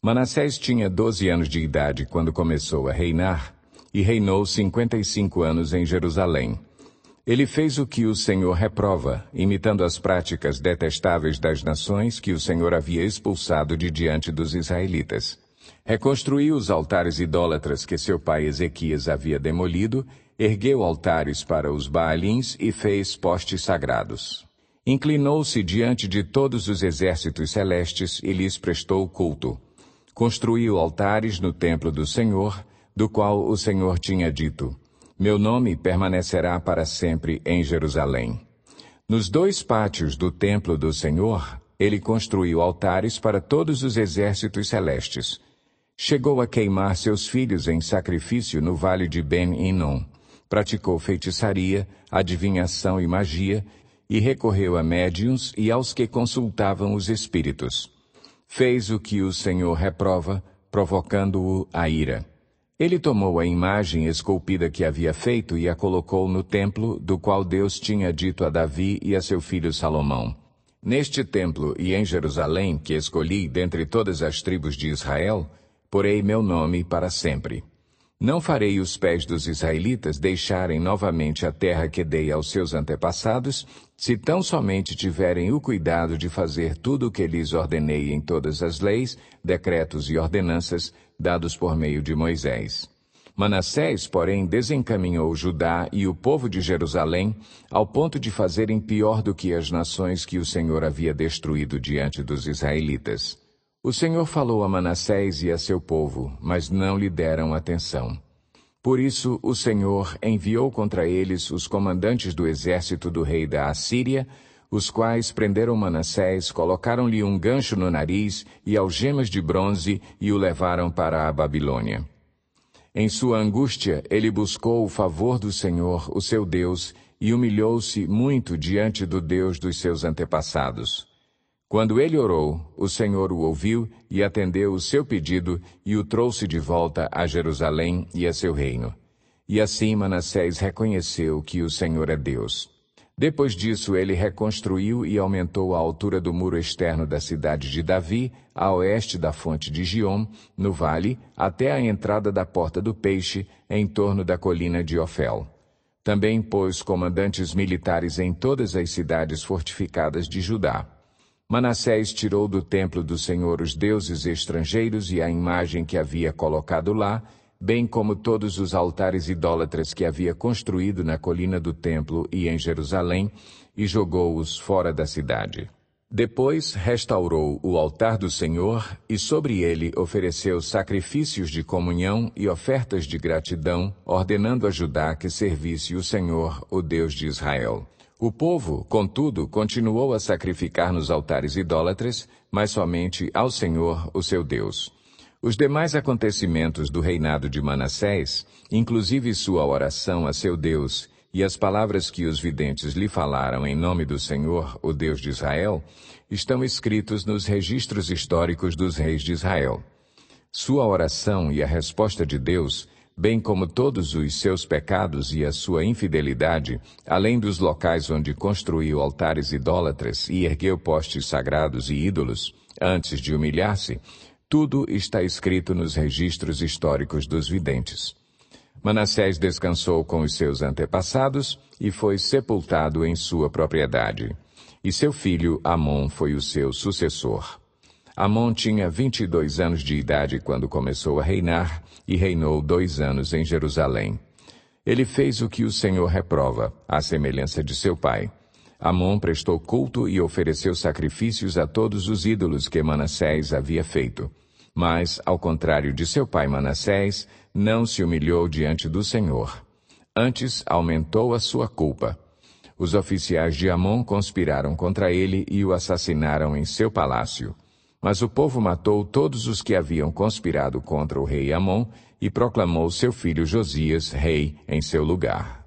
Manassés tinha 12 anos de idade quando começou a reinar, e reinou 55 anos em Jerusalém. Ele fez o que o Senhor reprova, imitando as práticas detestáveis das nações que o Senhor havia expulsado de diante dos israelitas. Reconstruiu os altares idólatras que seu pai Ezequias havia demolido, ergueu altares para os Baalins e fez postes sagrados. Inclinou-se diante de todos os exércitos celestes e lhes prestou culto. Construiu altares no templo do Senhor, do qual o Senhor tinha dito: Meu nome permanecerá para sempre em Jerusalém. Nos 2 pátios do templo do Senhor, ele construiu altares para todos os exércitos celestes. Chegou a queimar seus filhos em sacrifício no vale de Ben-Hinom. Praticou feitiçaria, adivinhação e magia, e recorreu a médiuns e aos que consultavam os espíritos. Fez o que o Senhor reprova, provocando-o à ira. Ele tomou a imagem esculpida que havia feito e a colocou no templo, do qual Deus tinha dito a Davi e a seu filho Salomão: Neste templo e em Jerusalém, que escolhi dentre todas as tribos de Israel, porei meu nome para sempre. Não farei os pés dos israelitas deixarem novamente a terra que dei aos seus antepassados, se tão somente tiverem o cuidado de fazer tudo o que lhes ordenei em todas as leis, decretos e ordenanças dados por meio de Moisés. Manassés, porém, desencaminhou Judá e o povo de Jerusalém, ao ponto de fazerem pior do que as nações que o Senhor havia destruído diante dos israelitas. O Senhor falou a Manassés e a seu povo, mas não lhe deram atenção. Por isso, o Senhor enviou contra eles os comandantes do exército do rei da Assíria, os quais prenderam Manassés, colocaram-lhe um gancho no nariz e algemas de bronze e o levaram para a Babilônia. Em sua angústia, ele buscou o favor do Senhor, o seu Deus, e humilhou-se muito diante do Deus dos seus antepassados. Quando ele orou, o Senhor o ouviu e atendeu o seu pedido e o trouxe de volta a Jerusalém e a seu reino. E assim Manassés reconheceu que o Senhor é Deus. Depois disso, ele reconstruiu e aumentou a altura do muro externo da cidade de Davi, a oeste da fonte de Giom, no vale, até a entrada da Porta do Peixe, em torno da colina de Ofel. Também pôs comandantes militares em todas as cidades fortificadas de Judá. Manassés tirou do templo do Senhor os deuses estrangeiros e a imagem que havia colocado lá, bem como todos os altares idólatras que havia construído na colina do templo e em Jerusalém, e jogou-os fora da cidade. Depois restaurou o altar do Senhor e sobre ele ofereceu sacrifícios de comunhão e ofertas de gratidão, ordenando a Judá que servisse o Senhor, o Deus de Israel. O povo, contudo, continuou a sacrificar nos altares idólatras, mas somente ao Senhor, o seu Deus. Os demais acontecimentos do reinado de Manassés, inclusive sua oração a seu Deus e as palavras que os videntes lhe falaram em nome do Senhor, o Deus de Israel, estão escritos nos registros históricos dos reis de Israel. Sua oração e a resposta de Deus, bem como todos os seus pecados e a sua infidelidade, além dos locais onde construiu altares idólatras e ergueu postes sagrados e ídolos, antes de humilhar-se, tudo está escrito nos registros históricos dos videntes. Manassés descansou com os seus antepassados e foi sepultado em sua propriedade. E seu filho Amon foi o seu sucessor. Amon tinha 22 anos de idade quando começou a reinar e reinou 2 anos em Jerusalém. Ele fez o que o Senhor reprova, à semelhança de seu pai. Amon prestou culto e ofereceu sacrifícios a todos os ídolos que Manassés havia feito. Mas, ao contrário de seu pai Manassés, não se humilhou diante do Senhor. Antes, aumentou a sua culpa. Os oficiais de Amon conspiraram contra ele e o assassinaram em seu palácio. Mas o povo matou todos os que haviam conspirado contra o rei Amon e proclamou seu filho Josias rei em seu lugar.